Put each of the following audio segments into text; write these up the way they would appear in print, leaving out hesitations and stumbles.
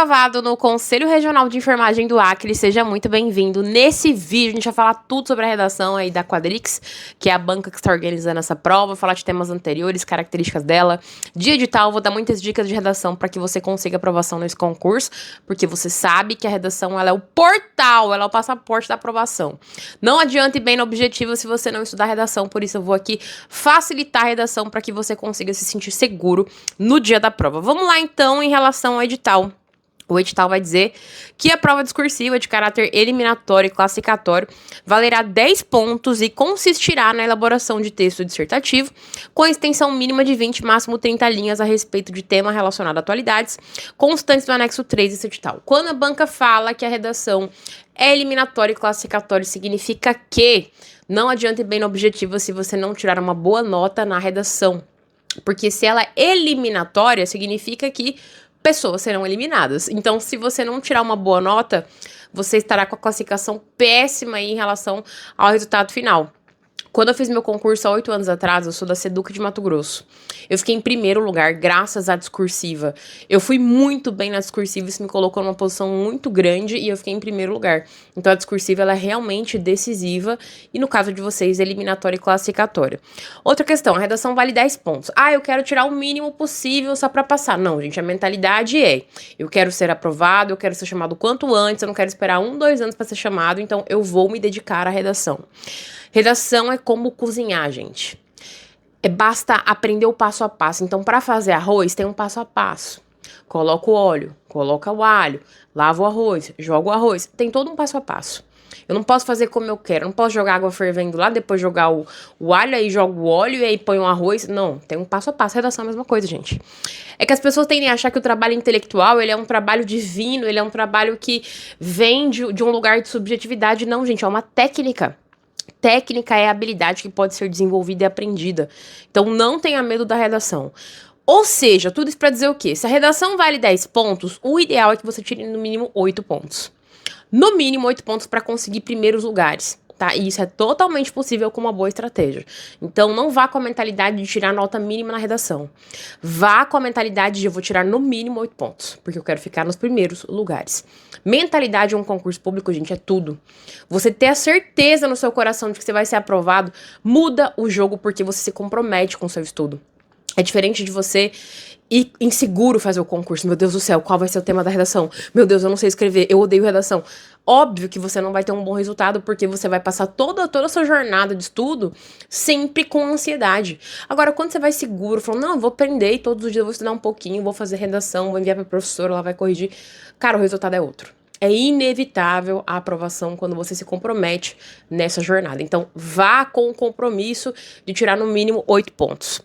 aprovado no Conselho Regional de Enfermagem do Acre, seja muito bem-vindo. Nesse vídeo a gente vai falar tudo sobre a redação aí da Quadrix, que é a banca que está organizando essa prova, vou falar de temas anteriores, características dela, de edital, vou dar muitas dicas de redação para que você consiga aprovação nesse concurso, porque você sabe que a redação ela é o portal, ela é o passaporte da aprovação. Não adianta ir bem no objetivo se você não estudar redação, por isso eu vou aqui facilitar a redação para que você consiga se sentir seguro no dia da prova. Vamos lá então em relação ao edital. O edital vai dizer que a prova discursiva de caráter eliminatório e classificatório valerá 10 pontos e consistirá na elaboração de texto dissertativo com extensão mínima de 20, máximo 30 linhas a respeito de tema relacionado a atualidades, constantes do anexo 3 desse edital. Quando a banca fala que a redação é eliminatória e classificatória, significa que não adianta ir bem no objetivo se você não tirar uma boa nota na redação. Porque se ela é eliminatória, significa que pessoas serão eliminadas. Então, se você não tirar uma boa nota, você estará com a classificação péssima aí em relação ao resultado final. Quando eu fiz meu concurso há 8 anos atrás, eu sou da Seduc de Mato Grosso. Eu fiquei em primeiro lugar, graças à discursiva. Eu fui muito bem na discursiva, isso me colocou numa posição muito grande e eu fiquei em primeiro lugar. Então a discursiva ela é realmente decisiva e no caso de vocês, eliminatória e classificatória. Outra questão, a redação vale 10 pontos. Ah, eu quero tirar o mínimo possível só pra passar. Não, gente, a mentalidade é, eu quero ser aprovado, eu quero ser chamado quanto antes, eu não quero esperar 1, 2 anos pra ser chamado, então eu vou me dedicar à redação. Redação é como cozinhar, gente. Basta aprender o passo a passo. Então, para fazer arroz, tem um passo a passo. Coloca o óleo, coloca o alho, lava o arroz, joga o arroz. Tem todo um passo a passo. Eu não posso fazer como eu quero. Eu não posso jogar água fervendo lá, depois jogar o alho, aí jogo o óleo e aí põe o arroz. Não, tem um passo a passo. Redação é a mesma coisa, gente. É que as pessoas tendem a achar que o trabalho intelectual, ele é um trabalho divino, ele é um trabalho que vem de um lugar de subjetividade. Não, gente, é uma técnica. Técnica é a habilidade que pode ser desenvolvida e aprendida. Então, não tenha medo da redação. Ou seja, tudo isso para dizer o quê? Se a redação vale 10 pontos, o ideal é que você tire no mínimo 8 pontos. No mínimo 8 pontos para conseguir primeiros lugares, tá? E isso é totalmente possível com uma boa estratégia. Então, não vá com a mentalidade de tirar nota mínima na redação. Vá com a mentalidade de eu vou tirar no mínimo 8 pontos, porque eu quero ficar nos primeiros lugares. Mentalidade em um concurso público, gente, é tudo. Você ter a certeza no seu coração de que você vai ser aprovado, muda o jogo porque você se compromete com o seu estudo. É diferente de você ir inseguro fazer o concurso. Meu Deus do céu, qual vai ser o tema da redação? Meu Deus, eu não sei escrever, eu odeio redação. Óbvio que você não vai ter um bom resultado, porque você vai passar toda a sua jornada de estudo sempre com ansiedade. Agora, quando você vai seguro, falando, não, eu vou aprender, todos os dias eu vou estudar um pouquinho, vou fazer redação, vou enviar pra professora, ela vai corrigir. Cara, o resultado é outro. É inevitável a aprovação quando você se compromete nessa jornada. Então, vá com o compromisso de tirar no mínimo 8 pontos.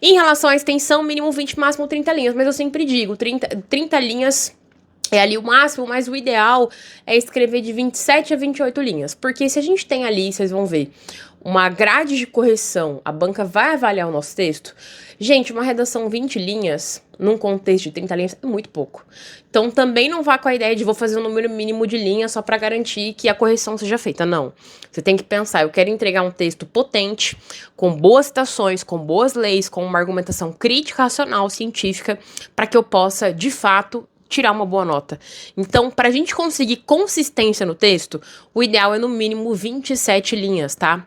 Em relação à extensão, mínimo 20, máximo 30 linhas. Mas eu sempre digo, 30 linhas é ali o máximo, mas o ideal é escrever de 27 a 28 linhas. Porque se a gente tem ali, vocês vão ver, uma grade de correção, a banca vai avaliar o nosso texto. Gente, uma redação 20 linhas, num contexto de 30 linhas, é muito pouco. Então, também não vá com a ideia de vou fazer um número mínimo de linhas só para garantir que a correção seja feita. Não. Você tem que pensar, eu quero entregar um texto potente, com boas citações, com boas leis, com uma argumentação crítica, racional, científica, para que eu possa, de fato, tirar uma boa nota. Então, para a gente conseguir consistência no texto, o ideal é no mínimo 27 linhas, tá?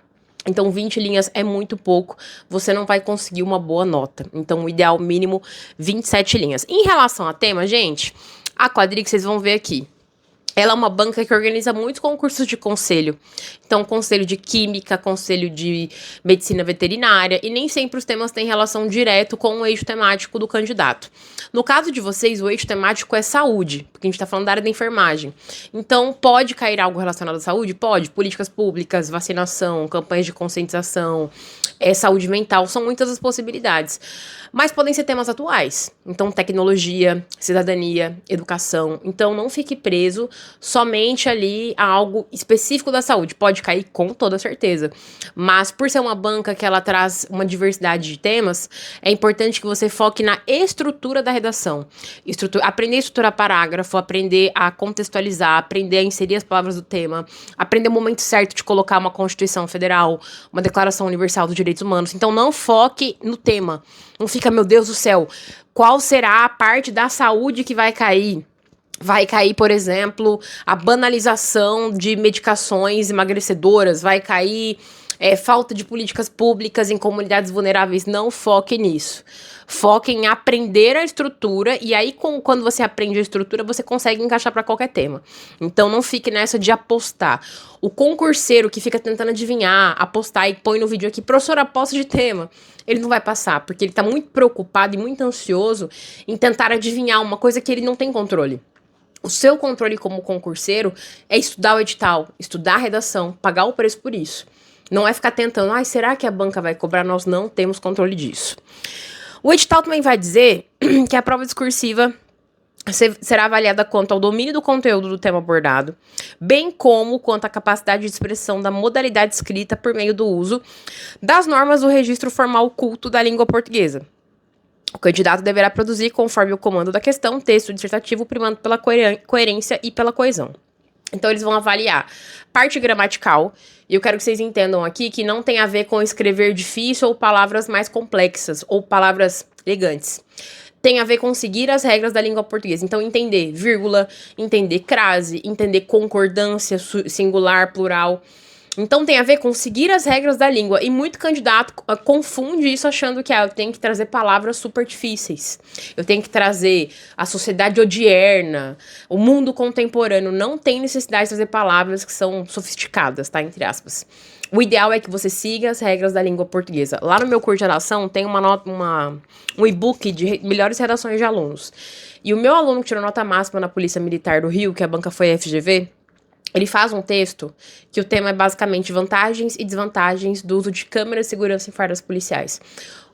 Então, 20 linhas é muito pouco, você não vai conseguir uma boa nota. Então, o ideal mínimo, 27 linhas. Em relação a tema, gente, a Quadrix, vocês vão ver aqui. Ela é uma banca que organiza muitos concursos de conselho. Então, conselho de química, conselho de medicina veterinária, e nem sempre os temas têm relação direto com o eixo temático do candidato. No caso de vocês, o eixo temático é saúde, porque a gente tá falando da área da enfermagem. Então, pode cair algo relacionado à saúde? Pode. Políticas públicas, vacinação, campanhas de conscientização, saúde mental, são muitas as possibilidades. Mas podem ser temas atuais. Então, tecnologia, cidadania, educação. Então, não fique preso somente ali a algo específico da saúde. Pode cair com toda certeza. Mas, por ser uma banca que ela traz uma diversidade de temas, é importante que você foque na estrutura da redação. Aprender a estruturar parágrafo, aprender a contextualizar, aprender a inserir as palavras do tema, aprender o momento certo de colocar uma Constituição Federal, uma Declaração Universal dos Direitos Humanos. Então, não foque no tema. Não fica, meu Deus do céu, qual será a parte da saúde que vai cair? Vai cair, por exemplo, a banalização de medicações emagrecedoras, vai cair falta de políticas públicas em comunidades vulneráveis. Não foque nisso. Foque em aprender a estrutura, e aí quando você aprende a estrutura, você consegue encaixar para qualquer tema. Então não fique nessa de apostar. O concurseiro que fica tentando adivinhar, apostar e põe no vídeo aqui, professor, aposta de tema, ele não vai passar, porque ele tá muito preocupado e muito ansioso em tentar adivinhar uma coisa que ele não tem controle. O seu controle como concurseiro é estudar o edital, estudar a redação, pagar o preço por isso. Não é ficar tentando, será que a banca vai cobrar? Nós não temos controle disso. O edital também vai dizer que a prova discursiva será avaliada quanto ao domínio do conteúdo do tema abordado, bem como quanto à capacidade de expressão da modalidade escrita por meio do uso das normas do registro formal culto da língua portuguesa. O candidato deverá produzir, conforme o comando da questão, texto dissertativo primando pela coerência e pela coesão. Então, eles vão avaliar parte gramatical, e eu quero que vocês entendam aqui que não tem a ver com escrever difícil ou palavras mais complexas, ou palavras elegantes. Tem a ver com seguir as regras da língua portuguesa. Então, entender vírgula, entender crase, entender concordância, singular, plural. Então tem a ver com seguir as regras da língua. E muito candidato confunde isso achando que eu tenho que trazer palavras super difíceis. Eu tenho que trazer a sociedade odierna, o mundo contemporâneo. Não tem necessidade de trazer palavras que são sofisticadas, tá? Entre aspas. O ideal é que você siga as regras da língua portuguesa. Lá no meu curso de redação tem um e-book de melhores redações de alunos. E o meu aluno que tirou nota máxima na Polícia Militar do Rio, que a banca foi a FGV, ele faz um texto que o tema é basicamente vantagens e desvantagens do uso de câmeras de segurança em fardas policiais.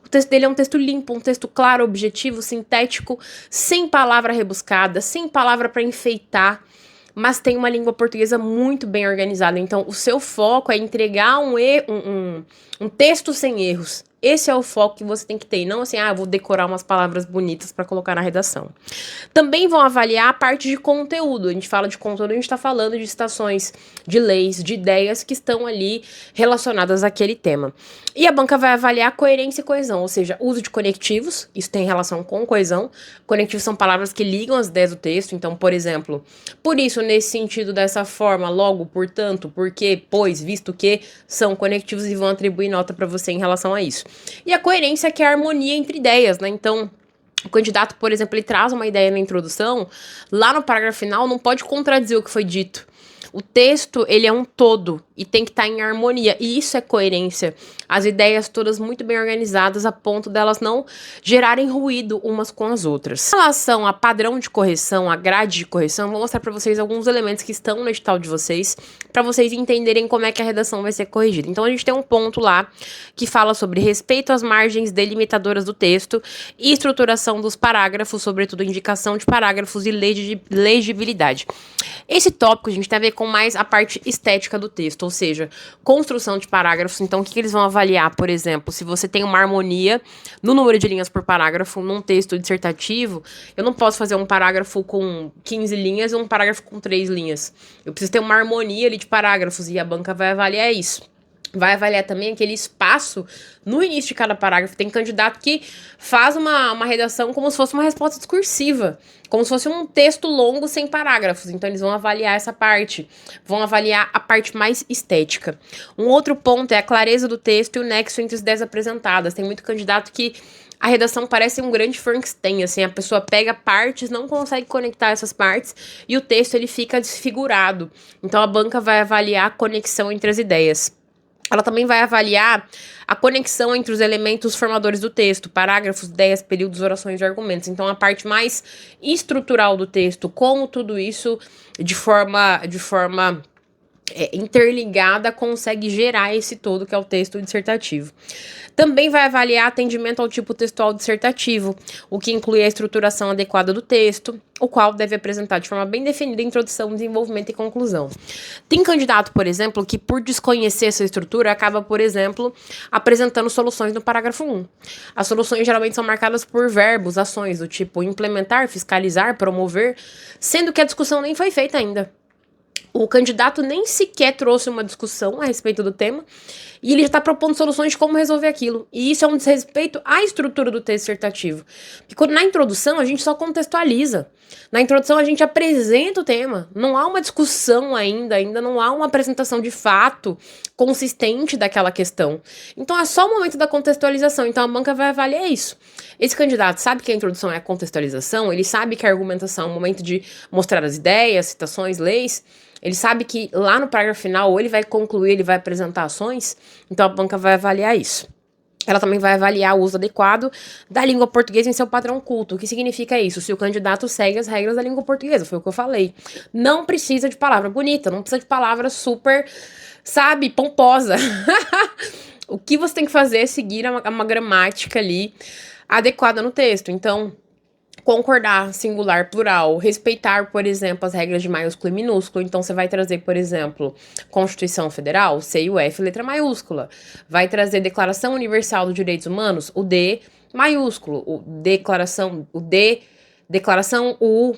O texto dele é um texto limpo, um texto claro, objetivo, sintético, sem palavra rebuscada, sem palavra para enfeitar, mas tem uma língua portuguesa muito bem organizada. Então, o seu foco é entregar um texto sem erros. Esse é o foco que você tem que ter, e não assim, eu vou decorar umas palavras bonitas para colocar na redação. Também vão avaliar a parte de conteúdo. A gente fala de conteúdo, a gente está falando de citações, de leis, de ideias que estão ali relacionadas àquele tema. E a banca vai avaliar coerência e coesão, ou seja, uso de conectivos, isso tem relação com coesão. Conectivos são palavras que ligam as ideias do texto, então, por exemplo, por isso, nesse sentido, dessa forma, logo, portanto, porque, pois, visto que, são conectivos e vão atribuir nota para você em relação a isso. E a coerência, que é a harmonia entre ideias, né? Então, o candidato, por exemplo, ele traz uma ideia na introdução, lá no parágrafo final não pode contradizer o que foi dito. O texto, ele é um todo e tem que estar em harmonia, e isso é coerência. As ideias todas muito bem organizadas a ponto delas não gerarem ruído umas com as outras. Em relação a padrão de correção, a grade de correção, vou mostrar para vocês alguns elementos que estão no edital de vocês, para vocês entenderem como é que a redação vai ser corrigida. Então, a gente tem um ponto lá que fala sobre respeito às margens delimitadoras do texto e estruturação dos parágrafos, sobretudo indicação de parágrafos e legibilidade. Esse tópico, a gente tem a ver com mais a parte estética do texto, ou seja, construção de parágrafos. Então, o que eles vão avaliar, por exemplo, se você tem uma harmonia no número de linhas por parágrafo num texto dissertativo, eu não posso fazer um parágrafo com 15 linhas e um parágrafo com 3 linhas. Eu preciso ter uma harmonia ali de parágrafos, e a banca vai avaliar isso. Vai avaliar também aquele espaço no início de cada parágrafo. Tem candidato que faz uma redação como se fosse uma resposta discursiva, como se fosse um texto longo sem parágrafos. Então, eles vão avaliar essa parte, vão avaliar a parte mais estética. Um outro ponto é a clareza do texto e o nexo entre as ideias apresentadas. Tem muito candidato que a redação parece um grande Frankenstein, assim, a pessoa pega partes, não consegue conectar essas partes, e o texto ele fica desfigurado. Então, a banca vai avaliar a conexão entre as ideias. Ela também vai avaliar a conexão entre os elementos formadores do texto, parágrafos, ideias, períodos, orações e argumentos. Então, a parte mais estrutural do texto, como tudo isso, de forma interligada, consegue gerar esse todo que é o texto dissertativo. Também vai avaliar atendimento ao tipo textual dissertativo, o que inclui a estruturação adequada do texto, o qual deve apresentar de forma bem definida introdução, desenvolvimento e conclusão. Tem candidato, por exemplo, que por desconhecer essa estrutura, acaba, por exemplo, apresentando soluções no parágrafo 1. As soluções geralmente são marcadas por verbos, ações do tipo implementar, fiscalizar, promover, sendo que a discussão nem foi feita ainda. O candidato nem sequer trouxe uma discussão a respeito do tema e ele já está propondo soluções de como resolver aquilo. E isso é um desrespeito à estrutura do texto dissertativo. Porque na introdução a gente só contextualiza. Na introdução a gente apresenta o tema. Não há uma discussão ainda não há uma apresentação de fato consistente daquela questão. Então é só o momento da contextualização. Então a banca vai avaliar isso. Esse candidato sabe que a introdução é a contextualização, ele sabe que a argumentação é o momento de mostrar as ideias, citações, leis. Ele sabe que lá no parágrafo final, ou ele vai concluir, ele vai apresentar ações, então a banca vai avaliar isso. Ela também vai avaliar o uso adequado da língua portuguesa em seu padrão culto. O que significa isso? Se o candidato segue as regras da língua portuguesa, foi o que eu falei. Não precisa de palavra bonita, não precisa de palavra super, sabe, pomposa. O que você tem que fazer é seguir uma gramática ali adequada no texto. Então, concordar, singular, plural, respeitar, por exemplo, as regras de maiúsculo e minúsculo. Então, você vai trazer, por exemplo, Constituição Federal, C e o F, letra maiúscula. Vai trazer Declaração Universal dos Direitos Humanos, o D maiúsculo. O D, declaração U.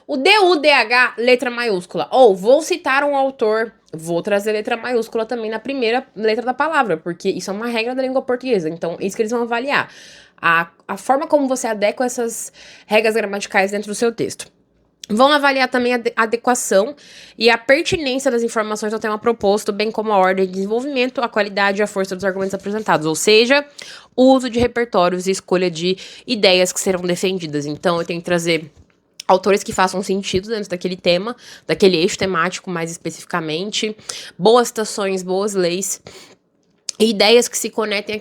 O DUDH, letra maiúscula. Ou, vou citar um autor, vou trazer letra maiúscula também na primeira letra da palavra, porque isso é uma regra da língua portuguesa. Então, isso que eles vão avaliar. A forma como você adequa essas regras gramaticais dentro do seu texto. Vão avaliar também a adequação e a pertinência das informações ao tema proposto, bem como a ordem de desenvolvimento, a qualidade e a força dos argumentos apresentados, ou seja, o uso de repertórios e escolha de ideias que serão defendidas. Então, eu tenho que trazer autores que façam sentido dentro daquele tema, daquele eixo temático mais especificamente, boas citações, boas leis, e ideias que se conectem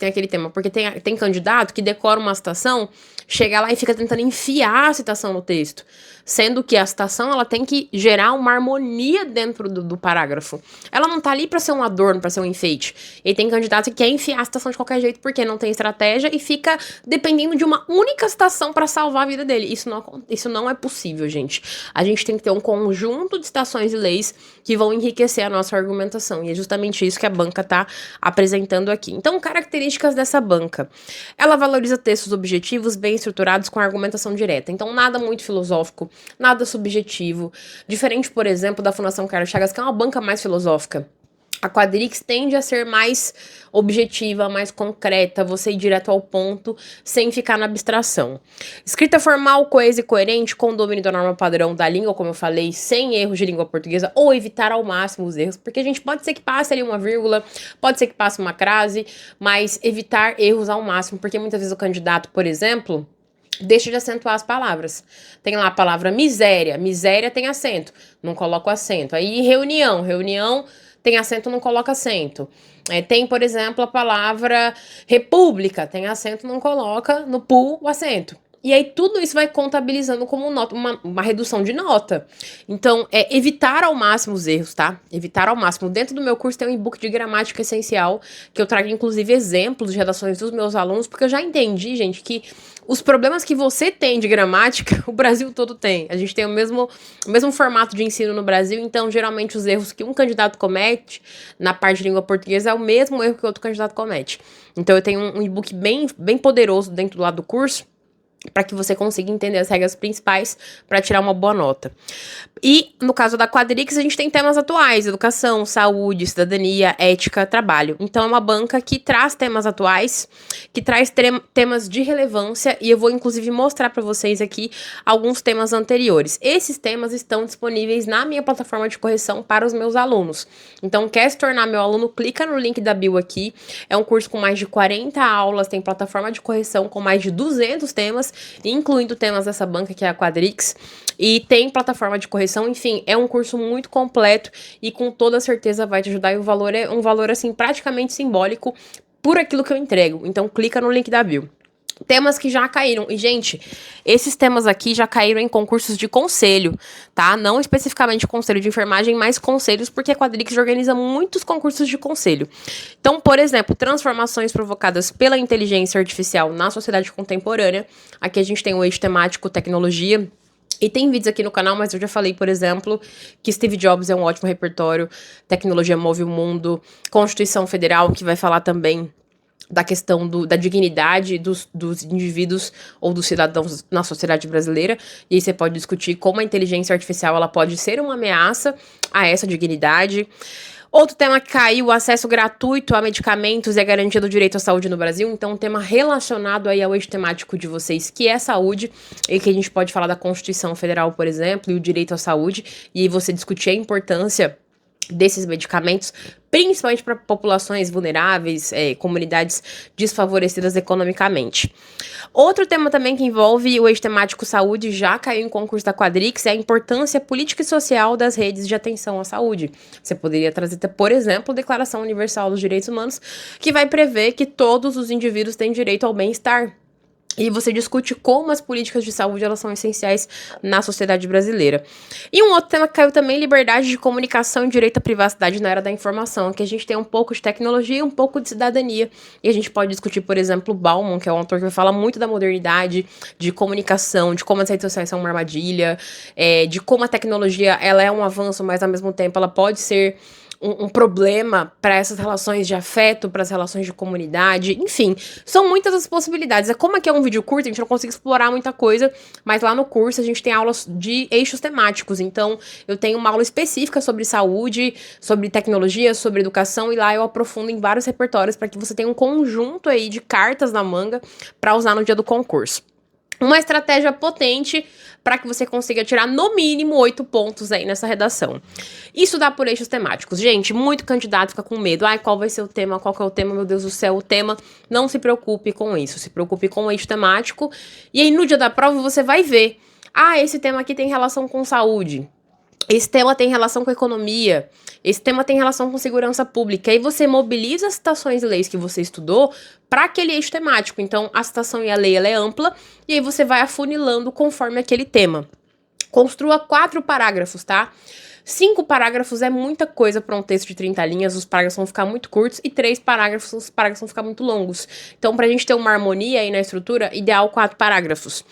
àquele tema. Porque tem candidato que decora uma citação, chega lá e fica tentando enfiar a citação no texto. Sendo que a citação, ela tem que gerar uma harmonia dentro do parágrafo. Ela não tá ali pra ser um adorno, pra ser um enfeite. E tem candidato que quer enfiar a citação de qualquer jeito porque não tem estratégia e fica dependendo de uma única citação pra salvar a vida dele. Isso não é possível, gente. A gente tem que ter um conjunto de citações e leis que vão enriquecer a nossa argumentação. E é justamente isso que a banca tá apresentando aqui. Então, características dessa banca. Ela valoriza textos objetivos, bem estruturados, com argumentação direta. Então, nada muito filosófico, nada subjetivo. Diferente, por exemplo, da Fundação Carlos Chagas, que é uma banca mais filosófica. A Quadrix tende a ser mais objetiva, mais concreta, você ir direto ao ponto, sem ficar na abstração. Escrita formal, coesa e coerente, com domínio da norma padrão da língua, como eu falei, sem erros de língua portuguesa, ou evitar ao máximo os erros, porque a gente pode ser que passe ali uma vírgula, pode ser que passe uma crase, mas evitar erros ao máximo, porque muitas vezes o candidato, por exemplo, deixa de acentuar as palavras. Tem lá a palavra miséria, miséria tem acento, não coloca o acento. Aí reunião, reunião tem acento, não coloca acento. Tem, por exemplo, a palavra república, tem acento, não coloca no pu o acento. E aí tudo isso vai contabilizando como nota, uma redução de nota. Então, evitar ao máximo os erros, tá? Evitar ao máximo. Dentro do meu curso tem um e-book de gramática essencial, que eu trago inclusive exemplos de redações dos meus alunos, porque eu já entendi, gente, que os problemas que você tem de gramática, o Brasil todo tem. A gente tem o mesmo formato de ensino no Brasil, então geralmente os erros que um candidato comete na parte de língua portuguesa é o mesmo erro que outro candidato comete. Então eu tenho um e-book bem poderoso dentro do lado do curso, para que você consiga entender as regras principais para tirar uma boa nota. E, no caso da Quadrix, a gente tem temas atuais: educação, saúde, cidadania, ética, trabalho. Então, é uma banca que traz temas atuais, que traz temas de relevância, e eu vou, inclusive, mostrar para vocês aqui alguns temas anteriores. Esses temas estão disponíveis na minha plataforma de correção para os meus alunos. Então, quer se tornar meu aluno, clica no link da bio aqui. É um curso com mais de 40 aulas, tem plataforma de correção com mais de 200 temas, incluindo temas dessa banca que é a Quadrix, e tem plataforma de correção. Enfim, é um curso muito completo e com toda certeza vai te ajudar, e o valor é um valor assim praticamente simbólico por aquilo que eu entrego. Então clica no link da bio. Temas que já caíram. E, gente, esses temas aqui já caíram em concursos de conselho, tá? Não especificamente conselho de enfermagem, mas conselhos, porque a Quadrix organiza muitos concursos de conselho. Então, por exemplo, transformações provocadas pela inteligência artificial na sociedade contemporânea. Aqui a gente tem o eixo temático tecnologia. E tem vídeos aqui no canal, mas eu já falei, por exemplo, que Steve Jobs é um ótimo repertório. Tecnologia move o mundo. Constituição Federal, que vai falar também da questão da dignidade dos indivíduos ou dos cidadãos na sociedade brasileira, e aí você pode discutir como a inteligência artificial ela pode ser uma ameaça a essa dignidade. Outro tema que caiu, o acesso gratuito a medicamentos e a garantia do direito à saúde no Brasil. Então, um tema relacionado aí ao eixo temático de vocês, que é saúde, e que a gente pode falar da Constituição Federal, por exemplo, e o direito à saúde, e aí você discutir a importância desses medicamentos, principalmente para populações vulneráveis, comunidades desfavorecidas economicamente. Outro tema também que envolve o eixo temático saúde, já caiu em concurso da Quadrix, é a importância política e social das redes de atenção à saúde. Você poderia trazer, por exemplo, a Declaração Universal dos Direitos Humanos, que vai prever que todos os indivíduos têm direito ao bem-estar. E você discute como as políticas de saúde elas são essenciais na sociedade brasileira. E um outro tema que caiu também, liberdade de comunicação e direito à privacidade na era da informação, que a gente tem um pouco de tecnologia e um pouco de cidadania. E a gente pode discutir, por exemplo, Bauman, que é um autor que fala muito da modernidade, de comunicação, de como as redes sociais são uma armadilha, de como a tecnologia ela é um avanço, mas ao mesmo tempo ela pode ser um problema para essas relações de afeto, para as relações de comunidade, enfim, são muitas as possibilidades. Como aqui é um vídeo curto, a gente não consegue explorar muita coisa, mas lá no curso a gente tem aulas de eixos temáticos, então eu tenho uma aula específica sobre saúde, sobre tecnologia, sobre educação, e lá eu aprofundo em vários repertórios para que você tenha um conjunto aí de cartas na manga para usar no dia do concurso. Uma estratégia potente para que você consiga tirar no mínimo 8 pontos aí nessa redação. Isso dá por eixos temáticos. Gente, muito candidato fica com medo. Ai, qual vai ser o tema? Qual que é o tema? Meu Deus do céu, o tema. Não se preocupe com isso. Se preocupe com o eixo temático. E aí, no dia da prova, você vai ver. Ah, esse tema aqui tem relação com saúde. Esse tema tem relação com economia, esse tema tem relação com segurança pública. Aí você mobiliza as citações e leis que você estudou para aquele eixo temático. Então, a citação e a lei ela é ampla, e aí você vai afunilando conforme aquele tema. Construa 4 parágrafos, tá? 5 parágrafos é muita coisa para um texto de 30 linhas, os parágrafos vão ficar muito curtos, e 3 parágrafos, os parágrafos vão ficar muito longos. Então, pra gente ter uma harmonia aí na estrutura, ideal 4 parágrafos.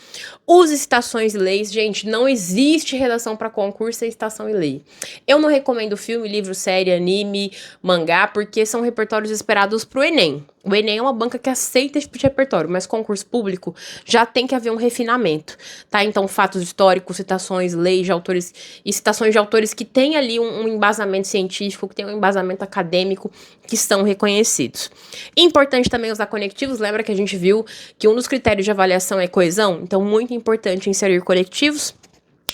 Use citações e leis, gente, não existe redação para concurso sem citação e lei. Eu não recomendo filme, livro, série, anime, mangá, porque são repertórios esperados pro Enem. O Enem é uma banca que aceita esse tipo de repertório, mas concurso público já tem que haver um refinamento, tá? Então, fatos históricos, citações, leis de autores e citações de autores que têm ali um embasamento científico, que tem um embasamento acadêmico, que são reconhecidos. Importante também usar conectivos, lembra que a gente viu que um dos critérios de avaliação é coesão? Então, muito importante inserir conectivos.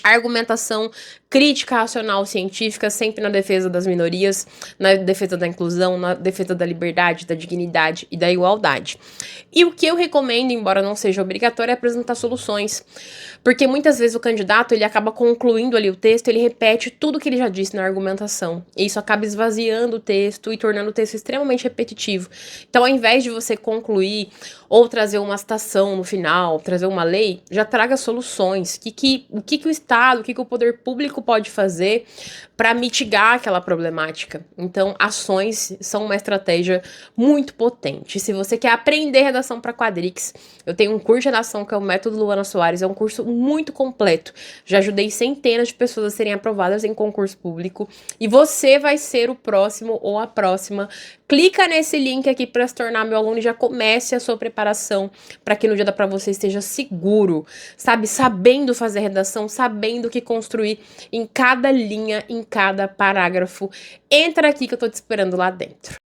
Argumentação crítica, racional, científica, sempre na defesa das minorias, na defesa da inclusão, na defesa da liberdade, da dignidade e da igualdade. E o que eu recomendo, embora não seja obrigatório, é apresentar soluções. Porque muitas vezes o candidato, ele acaba concluindo ali o texto, ele repete tudo que ele já disse na argumentação. E isso acaba esvaziando o texto e tornando o texto extremamente repetitivo. Então, ao invés de você concluir ou trazer uma citação no final, trazer uma lei, já traga soluções. O que o Estado, o que o poder público pode fazer para mitigar aquela problemática. Então, ações são uma estratégia muito potente. Se você quer aprender redação para Quadrix, eu tenho um curso de redação que é o Método Luana Soares, é um curso muito completo. Já ajudei centenas de pessoas a serem aprovadas em concurso público e você vai ser o próximo ou a próxima. Clica nesse link aqui para se tornar meu aluno e já comece a sua preparação para que no dia da prova você esteja seguro, sabe? Sabendo fazer redação, sabendo o que construir em cada linha, em cada parágrafo. Entra aqui que eu tô te esperando lá dentro.